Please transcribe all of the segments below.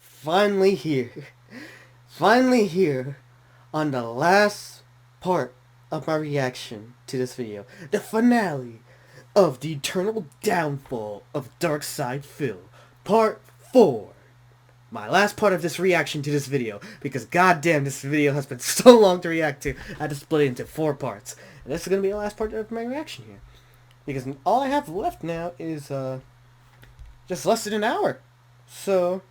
finally here. Finally here on the last part of my reaction to this video. The finale of the eternal downfall of DarkSydePhil. Part 4. My last part of this reaction to this video. Because goddamn, this video has been so long to react to. I had to split it into 4 parts. And this is going to be the last part of my reaction here. Because all I have left now is just less than an hour. So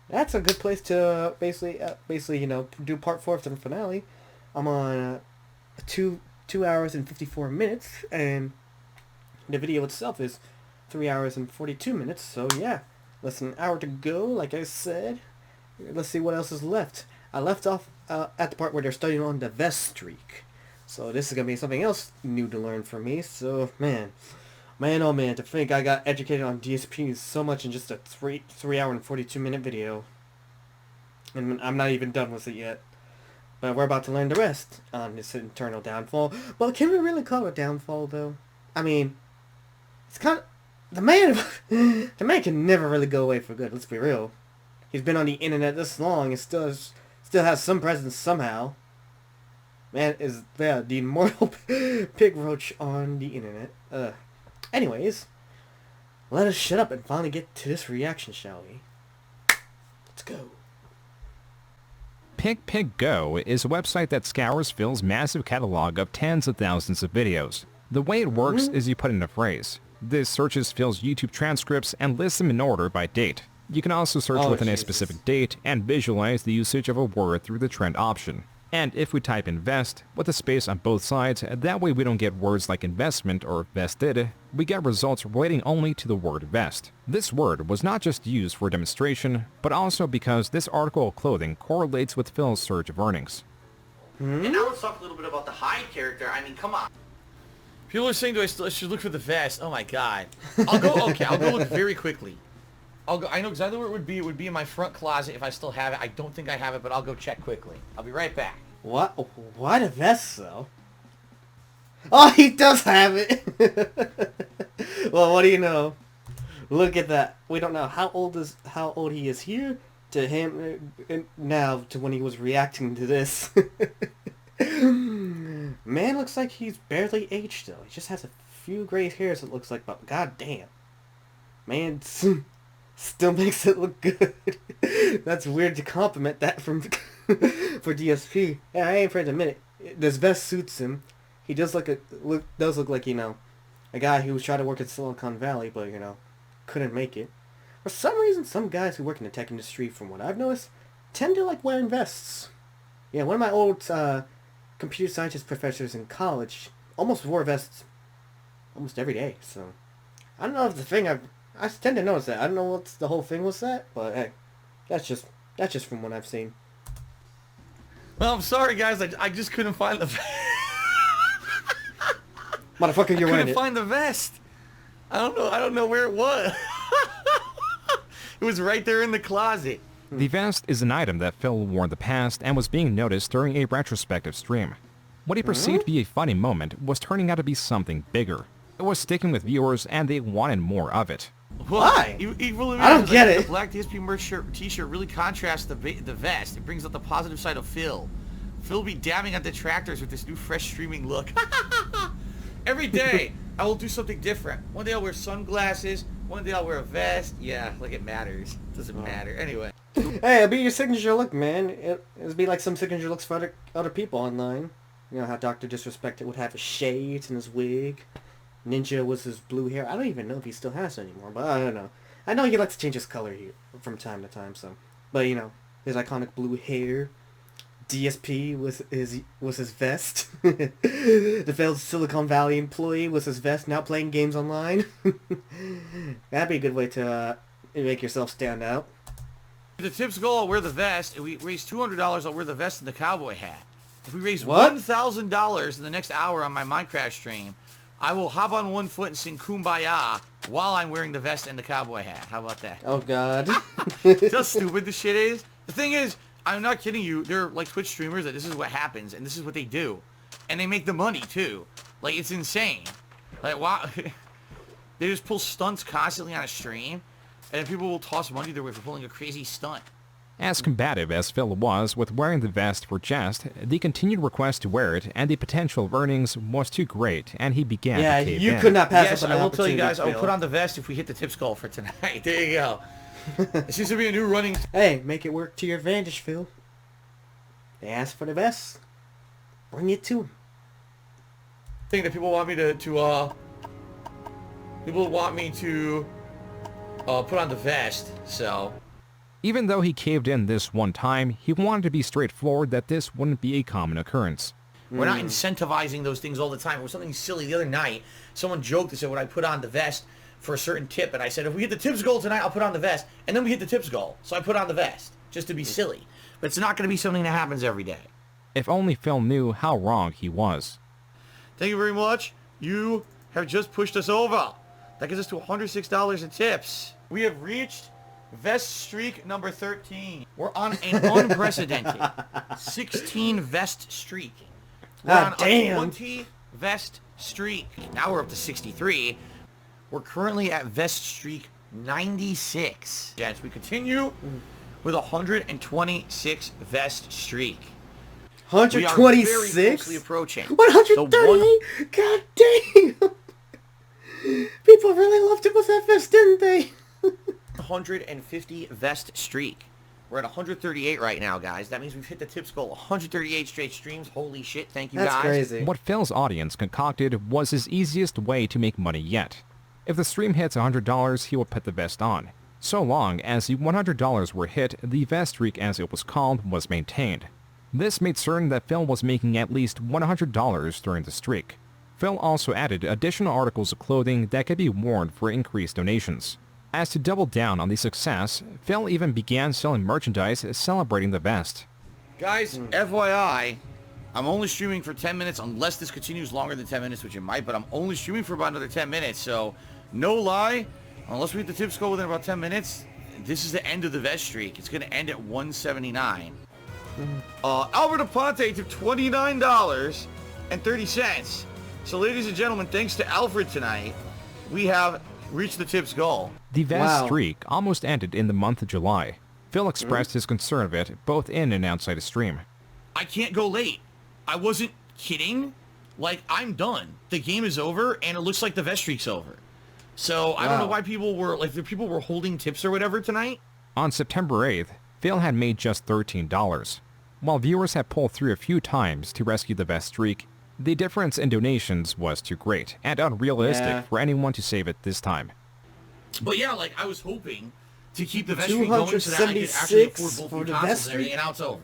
that's a good place to basically, do part 4 of the finale. I'm on 2 hours and 54 minutes, and the video itself is 3 hours and 42 minutes. So yeah, less than an hour to go. Like I said, let's see what else is left. I left off at the part where they're studying on the vest streak. So this is gonna be something else new to learn for me. So man, oh man, to think I got educated on DSP so much in just a 3 hour and 42 minute video. And I'm not even done with it yet. But we're about to learn the rest on this internal downfall. Well, can we really call it a downfall though? I mean, it's kind of... The man can never really go away for good, let's be real. He's been on the internet this long and still has some presence somehow. Man is the immortal pig roach on the internet. Anyways, let us shut up and finally get to this reaction, shall we? Let's go. PigPigGo is a website that scours Phil's massive catalog of tens of thousands of videos. The way it works is you put in a phrase. This searches Phil's YouTube transcripts and lists them in order by date. You can also search within a specific date and visualize the usage of a word through the trend option. And if we type invest with a space on both sides, that way we don't get words like investment or vested, we get results relating only to the word vest. This word was not just used for demonstration, but also because this article of clothing correlates with Phil's surge of earnings. And now let's talk a little bit about the Hyde character. I mean, come on. People are saying, I should look for the vest? Oh my god. I'll go look very quickly. I know exactly where it would be. It would be in my front closet if I still have it. I don't think I have it, but I'll go check quickly. I'll be right back. What? Why the vest, though? Oh, he does have it! Well, what do you know? Look at that. We don't know how old he is here to him now to when he was reacting to this. Man looks like he's barely aged, though. He just has a few gray hairs, it looks like, but goddamn. Man still makes it look good. That's weird to compliment that from for DSP. Yeah, I ain't afraid to admit it. This vest suits him. He does look like, a guy who was trying to work in Silicon Valley, but, couldn't make it. For some reason, some guys who work in the tech industry, from what I've noticed, tend to like wearing vests. Yeah, one of my old computer scientist professors in college almost wore vests almost every day, so I don't know if the thing I tend to notice that. I don't know what the whole thing was that, but hey, that's just from what I've seen. Well, I'm sorry, guys. I just couldn't find the vest. Motherfucker, you're wearing it. I couldn't find the vest. I don't know where it was. It was right there in the closet. The vest is an item that Phil wore in the past and was being noticed during a retrospective stream. What he perceived to be a funny moment was turning out to be something bigger. It was sticking with viewers and they wanted more of it. Why? I don't get it. The black DSP merch t-shirt really contrasts the vest. It brings out the positive side of Phil. Phil will be dabbing at detractors with this new fresh streaming look. Every day, I will do something different. One day I'll wear sunglasses. One day I'll wear a vest. Yeah, like it matters. It doesn't matter. Anyway. Hey, it'll be your signature look, man. It'll be like some signature looks for other people online. You know how Dr. Disrespected would have his shades and his wig. Ninja was his blue hair. I don't even know if he still has it anymore, but I don't know. I know he likes to change his color here from time to time, so. But, his iconic blue hair. DSP was his vest. The failed Silicon Valley employee was his vest, now playing games online. That'd be a good way to make yourself stand out. If the tips go, I'll wear the vest. If we raise $200, I'll wear the vest and the cowboy hat. If we raise $1,000 in the next hour on my Minecraft stream, I will hop on one foot and sing Kumbaya while I'm wearing the vest and the cowboy hat. How about that? Oh, God. See how stupid this shit is? The thing is, I'm not kidding you. They're like Twitch streamers that this is what happens and this is what they do. And they make the money, too. Like, it's insane. Like, wow. They just pull stunts constantly on a stream. And people will toss money their way for pulling a crazy stunt. As combative as Phil was with wearing the vest for jest, the continued request to wear it and the potential of earnings was too great, and he began Yeah, to cave you in. could not pass Yes, up an I will tell you opportunity, guys, I will Phil. put on the vest if we hit the tips goal for tonight. There you go. It seems to be a new running Hey, make it work to your advantage, Phil. They asked for the vest. Bring it to 'em. thing that people want me to put on the vest, so... Even though he caved in this one time, he wanted to be straightforward that this wouldn't be a common occurrence. We're not incentivizing those things all the time. It was something silly the other night. Someone joked and said, when I put on the vest for a certain tip, and I said, if we hit the tips goal tonight, I'll put on the vest. And then we hit the tips goal, so I put on the vest, just to be silly. But it's not going to be something that happens every day. If only Phil knew how wrong he was. Thank you very much. You have just pushed us over. That gets us to $106 in tips. We have reached vest streak number 13. We're on an unprecedented 16 vest streak. We're on damn. a 20 vest streak. Now we're up to 63. We're currently at vest streak 96. Yes, we continue with a 126 vest streak. We are very 126? closely approaching. 138? God damn! People really loved him with that vest, didn't they? 150 vest streak. We're at 138 right now, guys. That means we've hit the tips goal 138 straight streams. Holy shit, thank you, That's guys. crazy. What Phil's audience concocted was his easiest way to make money yet. If the stream hits $100, he would put the vest on. So long as the $100 were hit, the vest streak, as it was called, was maintained. This made certain that Phil was making at least $100 during the streak. Phil also added additional articles of clothing that could be worn for increased donations. As to double down on the success, Phil even began selling merchandise celebrating the vest. Guys, FYI, I'm only streaming for 10 minutes unless this continues longer than 10 minutes, which it might, but I'm only streaming for about another 10 minutes, so no lie, unless we hit the tips goal within about 10 minutes, this is the end of the vest streak. It's going to end at 179. Albert Aponte to $29.30. So ladies and gentlemen, thanks to Alfred tonight, we have reached the tips goal. The vest Wow. streak almost ended in the month of July. Phil expressed his concern of it both in and outside his stream. I can't go late. I wasn't kidding. Like, I'm done. The game is over, and it looks like the vest streak's over. So I don't know Wow. why people were, like, the people were holding tips or whatever tonight. On September 8th, Phil had made just $13. While viewers had pulled through a few times to rescue the vest streak, the difference in donations was too great and unrealistic Yeah. for anyone to save it this time. But yeah, like, I was hoping to keep the vest streak going so that I could actually afford 276 both for new the consoles vest and everything, streak? and now it's over.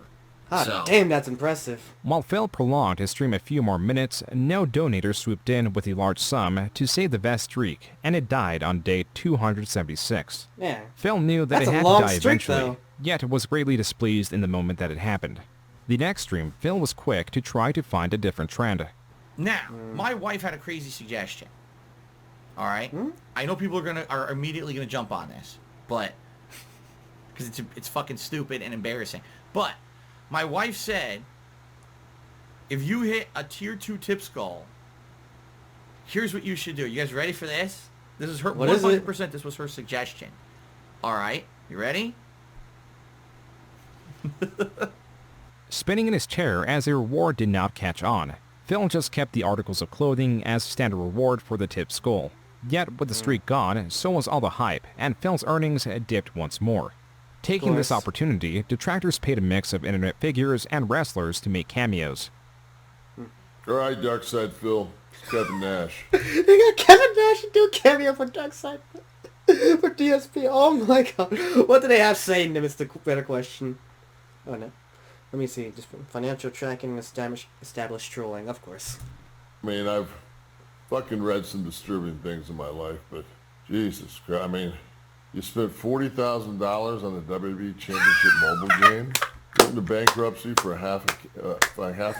Ah, So- damn, that's impressive. While Phil prolonged his stream a few more minutes, no donator swooped in with a large sum to save the vest streak, and it died on day 276. Yeah. Phil knew that That's it a had long to die streak, eventually, though. yet was greatly displeased in the moment that it happened. The next stream, Phil was quick to try to find a different trend. Now, my wife had a crazy suggestion. All right, I know people are immediately gonna jump on this, but because it's fucking stupid and embarrassing. But my wife said, if you hit a tier 2 tips goal, here's what you should do. You guys ready for this? This is her. What is it? 100%. This was her suggestion. All right, you ready? Spinning in his chair as a reward did not catch on. Phil just kept the articles of clothing as standard reward for the tips goal. Yet with the streak gone, so was all the hype, and Phil's earnings had dipped once more. Taking this course. opportunity, detractors paid a mix of internet figures and wrestlers to make cameos. All right, DarkSydePhil, it's Kevin Nash. They got Kevin Nash to do a cameo for DarkSide for DSP. Oh my god. What do they have saying to him is the better question. Oh no. Let me see. Just financial tracking and established trolling, of course. I mean, I've fucking read some disturbing things in my life, but Jesus Christ, I mean, you spent $40,000 on the WWE Championship mobile game, went into bankruptcy for half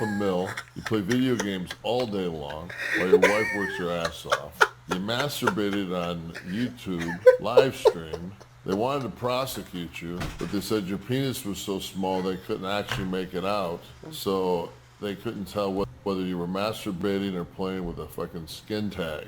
a mil, you play video games all day long while your wife works her ass off, you masturbated on YouTube, live stream, they wanted to prosecute you, but they said your penis was so small they couldn't actually make it out, so they couldn't tell whether you were masturbating or playing with a fucking skin tag.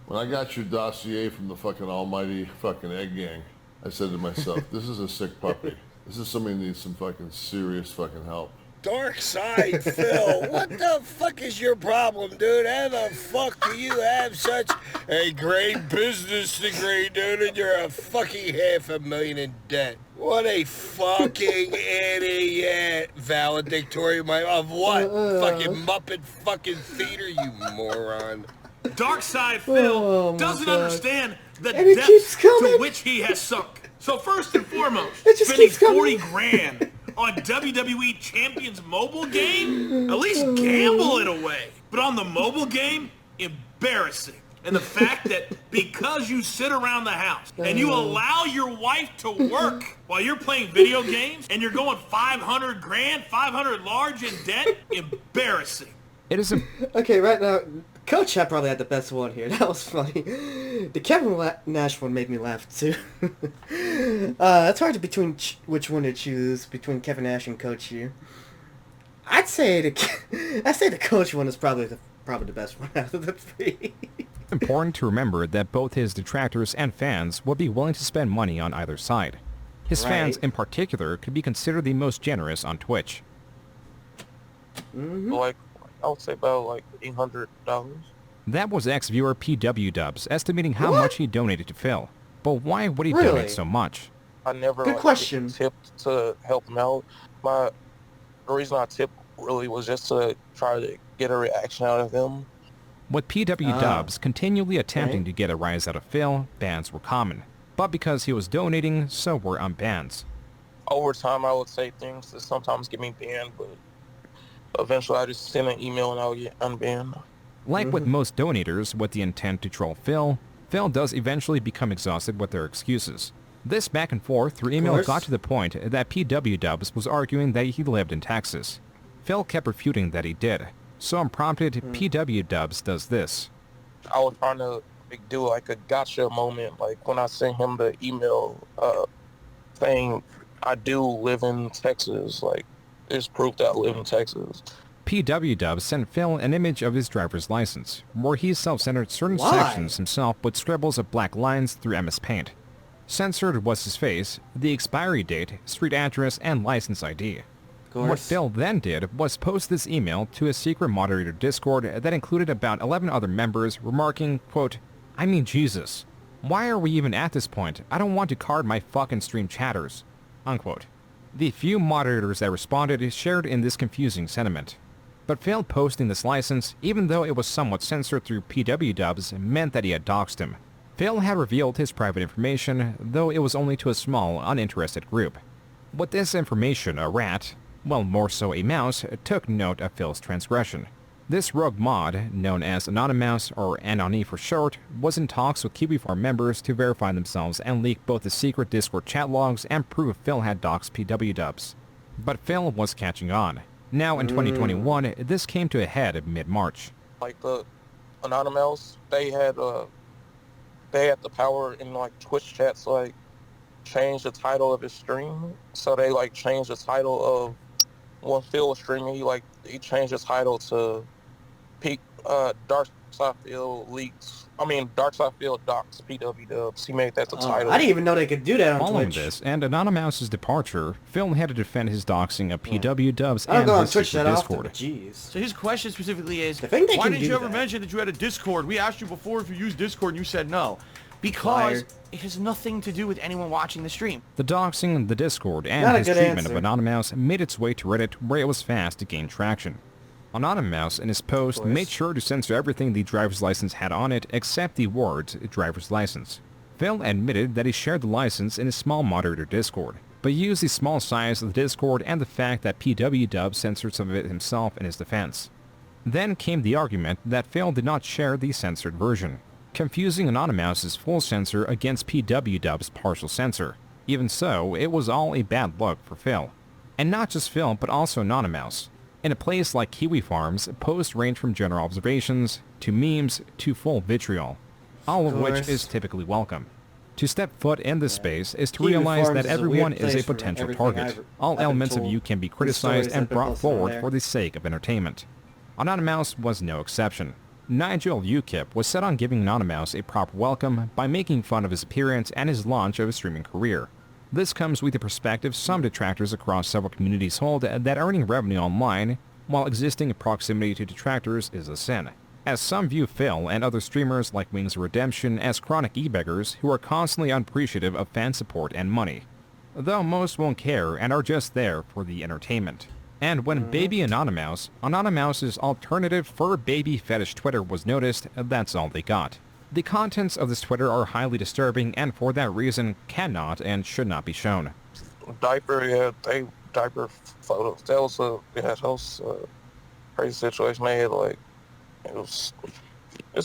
When I got your dossier from the fucking almighty fucking egg gang, I said to myself, this is a sick puppy. This is somebody who needs some fucking serious fucking help. DarkSydePhil, what the fuck is your problem, dude? How the fuck do you have such a great business degree, dude, and you're a fucking $500,000 in debt? What a fucking idiot. Valedictorian of what? Fucking Muppet fucking theater, you moron. DarkSydePhil doesn't understand the And it keeps depths coming. to which he has sunk. So first and foremost, It just spending keeps coming. 40 grand on WWE Champions mobile game? At least gamble it away. But on the mobile game, embarrassing. And the fact that because you sit around the house and you allow your wife to work while you're playing video games and you're going 500 grand, 500 large in debt, embarrassing. It is a Okay, right now, Coach had probably had the best one here. That was funny. The Kevin Nash one made me laugh too. It's hard to between which one to choose between Kevin Nash and Coach U. I'd say the Coach one is probably the best one out of the three. important to remember that both his detractors and fans would be willing to spend money on either side. His fans Right. in particular could be considered the most generous on Twitch. Like, I would say about like $800. That was ex-viewer PW Dubs estimating how What? much he donated to Phil. But why would he Really? donate so much? I never Good like, question. tipped to help him out. The reason I tipped really was just to try to get a reaction out of him. With PW Ah. Dubs continually attempting Right. to get a rise out of Phil, bans were common. But because he was donating, so were unbans. Over time, I would say things that sometimes get me banned, but eventually I just send an email and I'll get unbanned. Like with most donators with the intent to troll Phil, Phil does eventually become exhausted with their excuses. This back and forth through email course. got to the point that PW Dubs was arguing that he lived in Texas. Phil kept refuting that he did, so unprompted, PW Dubs does this. I was trying to do like a gotcha moment, like when I sent him the email saying I do live in Texas, like there's proof that I live in Texas. PW Dubs sent Phil an image of his driver's license, where he self-centered certain Why? sections himself with scribbles of black lines through MS Paint. Censored was his face, the expiry date, street address, and license ID. Of What Phil then did was post this email to a secret moderator Discord that included about 11 other members, remarking, quote, "I mean Jesus, why are we even at this point? I don't want to card my fucking stream chatters," unquote. The few moderators that responded shared in this confusing sentiment. But Phil posting this license, even though it was somewhat censored through PW Dubs, meant that he had doxed him. Phil had revealed his private information, though it was only to a small, uninterested group. With this information, a rat, well, more so a mouse, took note of Phil's transgression. This rogue mod, known as Anonymous, or Anony for short, was in talks with KiwiFarm members to verify themselves and leak both the secret Discord chat logs and prove Phil had doxed PW Dubs. But Phil was catching on. Now in 2021, this came to a head mid-March. Like the Anonymous, they had the power in like Twitch chats to like change the title of his stream. So they like changed the title of when Phil was streaming. He changed the title to DarkSydePhil leaks. DarkSydePhil docs PW Dubs. He made that the title. I didn't even know they could do that on Following Twitch. this and Anonymous's departure, Phil had to defend his doxing of PW Dubs I don't and go on his Twitch secret that often, Discord. but jeez. So his question specifically is, I think they why can didn't do you ever that. mention that you had a Discord? We asked you before if you used Discord and you said no. Because Liar. it has nothing to do with anyone watching the stream. The doxing, the Discord, and Not a his good treatment answer. of Anonymous made its way to Reddit, where it was fast to gain traction. Anonymous, in his post, course. made sure to censor everything the driver's license had on it except the words driver's license. Phil admitted that he shared the license in his small moderator Discord, but used the small size of the Discord and the fact that PW Dub censored some of it himself in his defense. Then came the argument that Phil did not share the censored version, confusing Anonymous's full censor against PW Dub's partial censor. Even so, it was all a bad look for Phil. And not just Phil, but also Anonymous. In a place like Kiwi Farms, posts range from general observations, to memes, to full vitriol, all of which course. is typically welcome. To step foot in this space is to Kiwi realize Farms that is a everyone weird is a place from potential everything target. I've All been elements of told. you can be The criticized stories and that been brought posted on forward there. for the sake of entertainment. Anonymous was no exception. Nigel UKIP was set on giving Anonymous a proper welcome by making fun of his appearance and his launch of his streaming career. This comes with the perspective some detractors across several communities hold that earning revenue online while existing in proximity to detractors is a sin, as some view Phil and other streamers like Wings of Redemption as chronic e-beggars who are constantly unappreciative of fan support and money, though most won't care and are just there for the entertainment. And when Baby Anonymouse's alternative fur baby fetish Twitter was noticed, that's all they got. The contents of this Twitter are highly disturbing and for that reason cannot and should not be shown. Diaper photos. That was a crazy situation. They had it's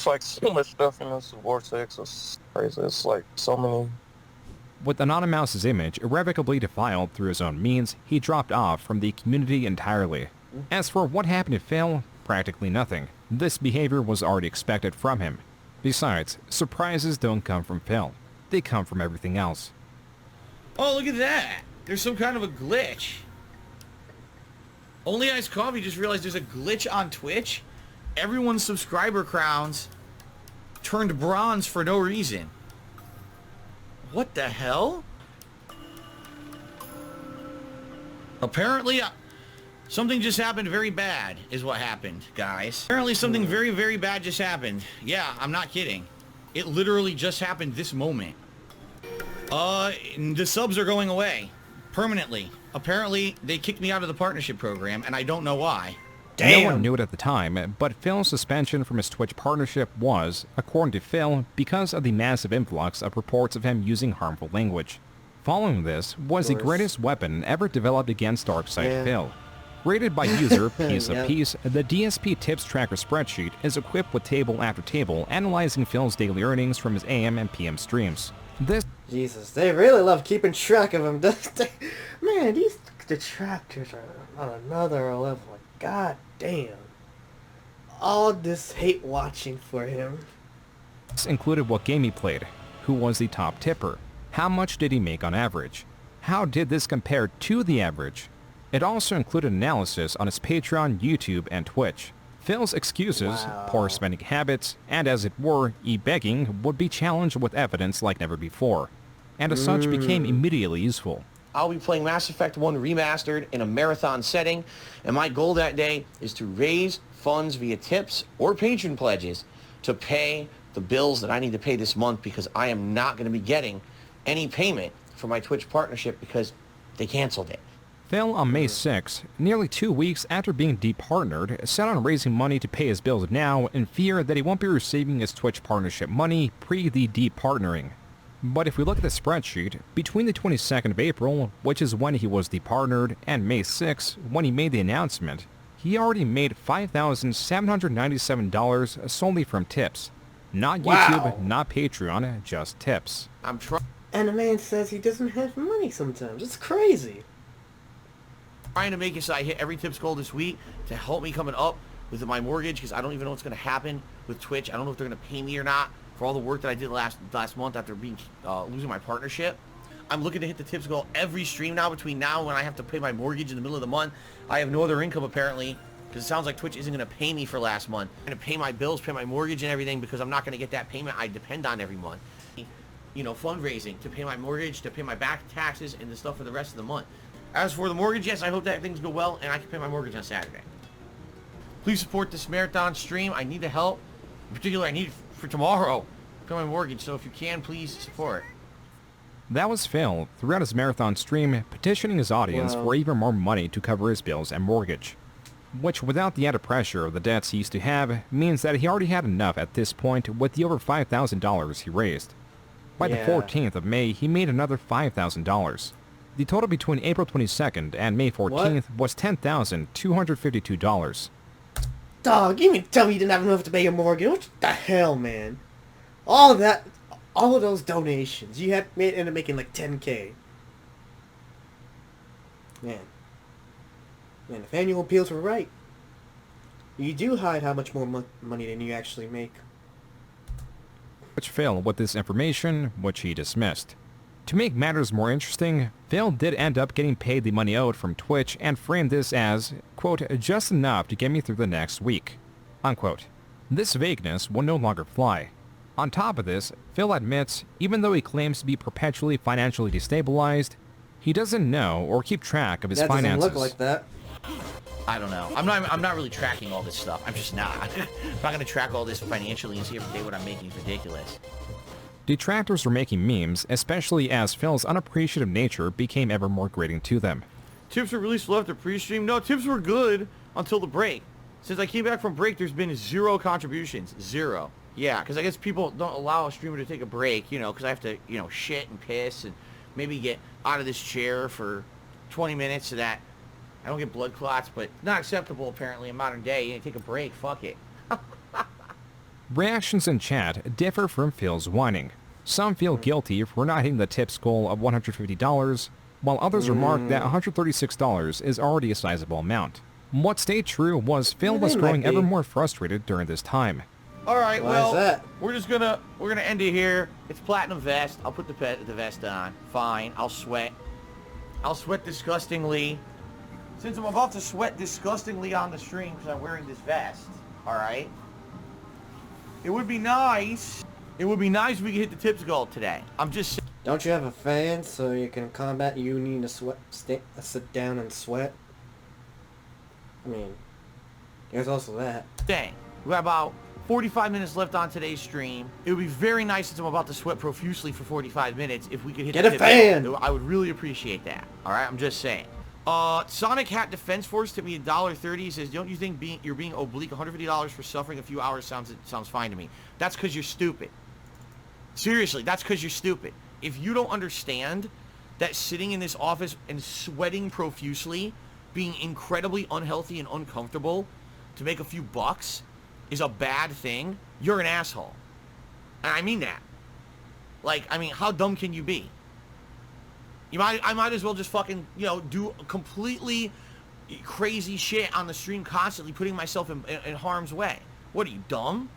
like so much stuff in this vortex. It's crazy. It's like so many. With Anonymouse's image irrevocably defiled through his own means, he dropped off from the community entirely. As for what happened to Phil, practically nothing. This behavior was already expected from him. Besides, surprises don't come from Phil. They come from everything else. Oh, look at that. There's some kind of a glitch. Only Iced Coffee just realized there's a glitch on Twitch. Everyone's subscriber crowns turned bronze for no reason. What the hell? Apparently, something just happened very bad is what happened, guys. Apparently something very, very bad just happened. Yeah, I'm not kidding. It literally just happened this moment. The subs are going away permanently. Apparently, they kicked me out of the partnership program, and I don't know why. Damn. No one knew it at the time, but Phil's suspension from his Twitch partnership was, according to Phil, because of the massive influx of reports of him using harmful language. Following this was the greatest weapon ever developed against DarkSydePhil. Rated by user piece of piece, the DSP Tips Tracker spreadsheet is equipped with table after table analyzing Phil's daily earnings from his AM and PM streams. Jesus, they really love keeping track of him, don't they? Man, these detractors are on another level. God damn. All this hate watching for him. This included what game he played, who was the top tipper, how much did he make on average, how did this compare to the average. It also included analysis on his Patreon, YouTube, and Twitch. Phil's excuses, poor spending habits, and as it were, e-begging would be challenged with evidence like never before, and as such became immediately useful. I'll be playing Mass Effect 1 Remastered in a marathon setting, and my goal that day is to raise funds via tips or patron pledges to pay the bills that I need to pay this month because I am not going to be getting any payment for my Twitch partnership because they canceled it. Phil, on May 6, nearly 2 weeks after being departnered, set on raising money to pay his bills now in fear that he won't be receiving his Twitch partnership money pre the departnering. But if we look at the spreadsheet, between the 22nd of April, which is when he was departnered, and May 6, when he made the announcement, he already made $5,797 solely from tips. Not YouTube, not Patreon, just tips. I'm trying. And the man says he doesn't have money sometimes. It's crazy. Trying to make it so I hit every tips goal this week to help me coming up with my mortgage because I don't even know what's going to happen with Twitch. I don't know if they're going to pay me or not for all the work that I did last month after losing my partnership. I'm looking to hit the tips goal every stream now between now and when I have to pay my mortgage in the middle of the month. I have no other income apparently because it sounds like Twitch isn't going to pay me for last month. I'm going to pay my bills, pay my mortgage and everything because I'm not going to get that payment I depend on every month. You know, fundraising to pay my mortgage, to pay my back taxes and the stuff for the rest of the month. As for the mortgage, yes, I hope that things go well and I can pay my mortgage on Saturday. Please support this marathon stream. I need the help. In particular, I need it for tomorrow. Pay my mortgage, so if you can, please support. That was Phil, throughout his marathon stream, petitioning his audience for even more money to cover his bills and mortgage. Which, without the added pressure of the debts he used to have, means that he already had enough at this point with the over $5,000 he raised. By the 14th of May, he made another $5,000. The total between April 22nd and May 14th was $10,252. Dog, you mean tell me you didn't have enough to pay your mortgage? What the hell, man? All of that, all of those donations, you ended up making like 10K. Man, if annual appeals were right, you do hide how much more money than you actually make. Which Phil with this information, which he dismissed. To make matters more interesting, Phil did end up getting paid the money owed from Twitch and framed this as, quote, just enough to get me through the next week, unquote. This vagueness will no longer fly. On top of this, Phil admits, even though he claims to be perpetually financially destabilized, he doesn't know or keep track of his finances. That doesn't look like that. I don't know. I'm not really tracking all this stuff. I'm just not. I'm not gonna track all this financially and see every day what I'm making. It's ridiculous. Detractors were making memes, especially as Phil's unappreciative nature became ever more grating to them. Tips were really slow after pre-stream. No, tips were good until the break. Since I came back from break, there's been 0 contributions. 0. Yeah, because I guess people don't allow a streamer to take a break, you know, because I have to, you know, shit and piss and maybe get out of this chair for 20 minutes so that I don't get blood clots, but not acceptable apparently in modern day. You take a break, fuck it. Reactions in chat differ from Phil's whining. Some feel guilty for not hitting the tips goal of $150, while others remark that $136 is already a sizable amount. What stayed true was Phil was growing ever more frustrated during this time. All right, Why well, is that? we're gonna end it here. It's platinum vest. I'll put the vest on. Fine. I'll sweat. I'll sweat disgustingly. Since I'm about to sweat disgustingly on the stream because I'm wearing this vest. All right. It would be nice. It would be nice if we could hit the tips goal today. I'm just. Don't you have a fan so you can combat you need to sit down and sweat? I mean, there's also that. Dang. We got about 45 minutes left on today's stream. It would be very nice since I'm about to sweat profusely for 45 minutes if we could hit Get the a tip fan! goal. I would really appreciate that. All right, I'm just saying. Sonic Hat Defense Force tipped me $1.30. He says, don't you think you're being oblique? $150 for suffering a few hours sounds fine to me. That's because you're stupid. Seriously, that's because you're stupid. If you don't understand that sitting in this office and sweating profusely, being incredibly unhealthy and uncomfortable to make a few bucks is a bad thing, you're an asshole. And I mean that. Like, I mean, how dumb can you be? I might as well just fucking, you know, do completely crazy shit on the stream constantly, putting myself in harm's way. What are you, dumb?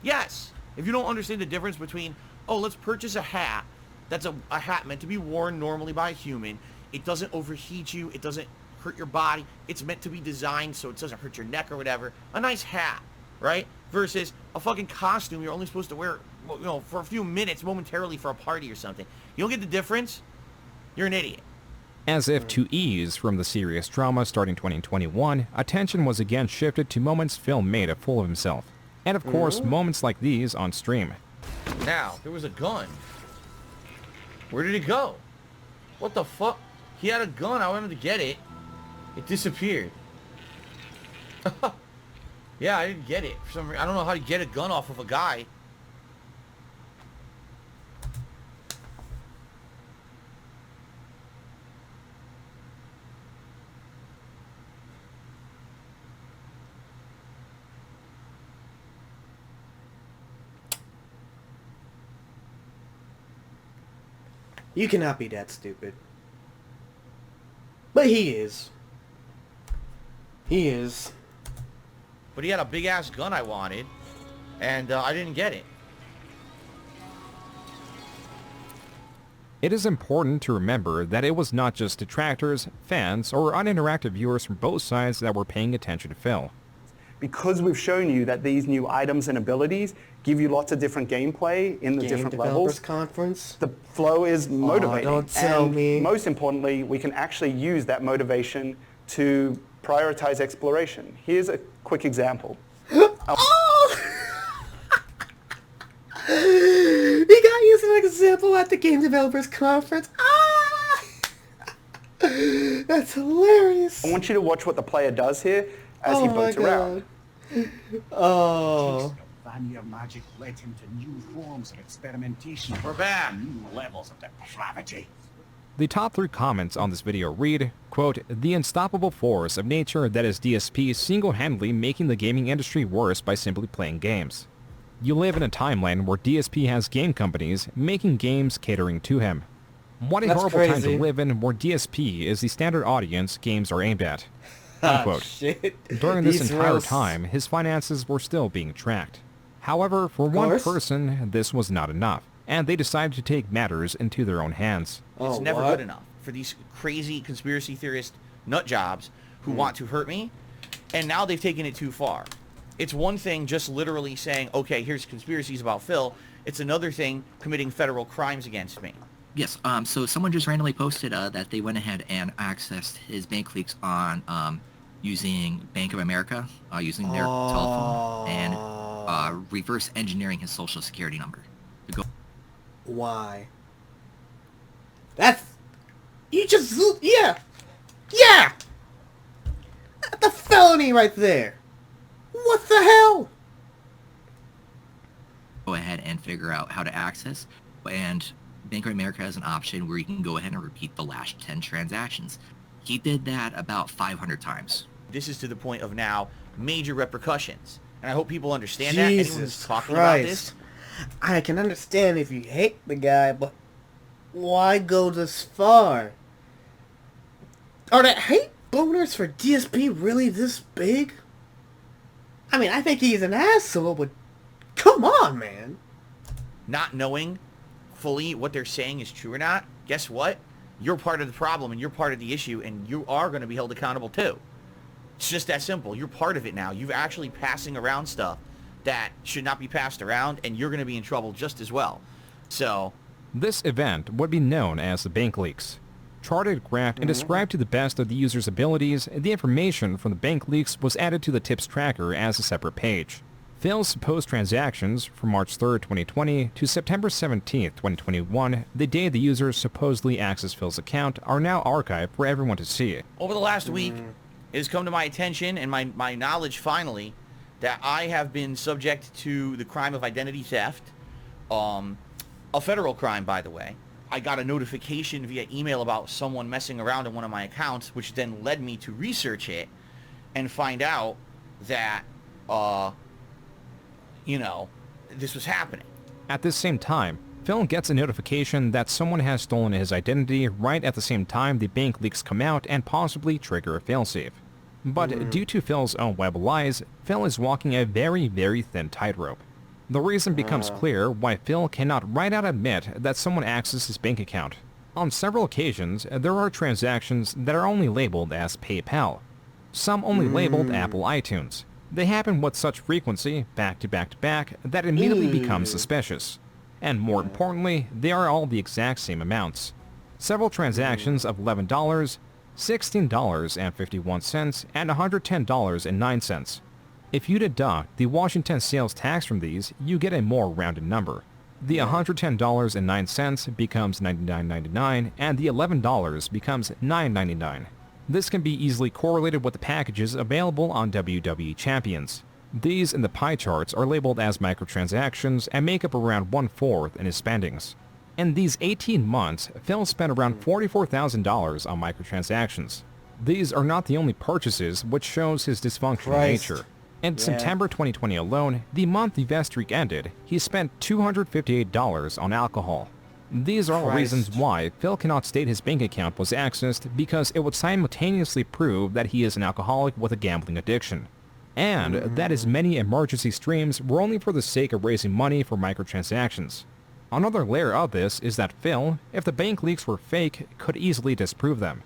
Yes. If you don't understand the difference between, oh, let's purchase a hat that's a hat meant to be worn normally by a human. It doesn't overheat you. It doesn't hurt your body. It's meant to be designed so it doesn't hurt your neck or whatever. A nice hat, right? Versus a fucking costume you're only supposed to wear, you know, for a few minutes momentarily for a party or something. You don't get the difference? You're an idiot. As if to ease from the serious drama starting 2021, attention was again shifted to moments Phil made a fool of himself. And of course, moments like these on stream. Now, there was a gun. Where did it go? What the fuck? He had a gun. I wanted to get it. It disappeared. Yeah, I didn't get it. For some reason, I don't know how to get a gun off of a guy. You cannot be that stupid. But he is. He is. But he had a big-ass gun I wanted, and I didn't get it. It is important to remember that it was not just detractors, fans, or uninteractive viewers from both sides that were paying attention to Phil. Because we've shown you that these new items and abilities give you lots of different gameplay in the Game different Developers levels. Conference. The flow is motivating. Don't tell and me. Most importantly, we can actually use that motivation to prioritize exploration. Here's a quick example. Oh! He got used as an example at the Game Developers Conference. Ah! That's hilarious. I want you to watch what the player does here as he boats around. Oh. Vanilla magic led him to new forms of experimentation. We're back. New levels of depravity. The top 3 comments on this video read, quote, "The unstoppable force of nature that is DSP single-handedly making the gaming industry worse by simply playing games. You live in a timeline where DSP has game companies making games catering to him. What a That's horrible time crazy. to live in where DSP is the standard audience games are aimed at." Unquote. Shit. During this These entire roasts. time, his finances were still being tracked. However, for one course. person, this was not enough, and they decided to take matters into their own hands. It's Oh, never what? good enough for these crazy conspiracy theorist nut jobs who want to hurt me, and now they've taken it too far. It's one thing just literally saying, okay, here's conspiracies about Phil, It's another thing committing federal crimes against me. Yes. So someone just randomly posted that they went ahead and accessed his bank leaks on using Bank of America, using their telephone, and reverse engineering his social security number. To go. Why? That's... You just... Yeah! Yeah! That's a felony right there! What the hell? Go ahead and figure out how to access, and Bank of America has an option where you can go ahead and repeat the last 10 transactions. He did that about 500 times. This is to the point of now major repercussions. And I hope people understand that. Anyone who's Jesus talking about Christ. this, I can understand if you hate the guy, but why go this far? Are the hate boners for DSP really this big? I mean, I think he's an asshole, but come on, man. not knowing fully what they're saying is true or not, guess what? You're part of the problem and you're part of the issue, and you are going to be held accountable too. It's just that simple. You're part of it now. You're actually passing around stuff that should not be passed around, and you're going to be in trouble just as well. So, this event would be known as the bank leaks. Charted, graphed, and described to the best of the user's abilities, the information from the bank leaks was added to the tips tracker as a separate page. Phil's supposed transactions from March 3rd, 2020 to September 17th, 2021, the day the user supposedly accessed Phil's account, are now archived for everyone to see. over the last week, it has come to my attention and my knowledge finally that I have been subject to the crime of identity theft, a federal crime, by the way. I got a notification via email about someone messing around in one of my accounts, which then led me to research it and find out that, this was happening. At this same time, Phil gets a notification that someone has stolen his identity right at the same time the bank leaks come out and possibly trigger a failsafe. But due to Phil's own web lies, Phil is walking a very, very thin tightrope. The reason becomes clear why Phil cannot right out admit that someone accessed his bank account. On several occasions, there are transactions that are only labeled as PayPal. Some only labeled Apple iTunes. They happen with such frequency, back to back to back, that it immediately becomes suspicious. And more importantly, they are all the exact same amounts. Several transactions of $11, $16.51, and $110.09. If you deduct the Washington sales tax from these, you get a more rounded number. The $110.09 becomes $99.99, and the $11 becomes $9.99. This can be easily correlated with the packages available on WWE Champions. These in the pie charts are labeled as microtransactions and make up around 1/4 in his spendings. In these 18 months, Phil spent around $44,000 on microtransactions. These are not the only purchases, which shows his dysfunctional nature. In September 2020 alone, the month the vet streak ended, he spent $258 on alcohol. These are all reasons why Phil cannot state his bank account was accessed, because it would simultaneously prove that he is an alcoholic with a gambling addiction. And that his many emergency streams were only for the sake of raising money for microtransactions. Another layer of this is that Phil, if the bank leaks were fake, could easily disprove them.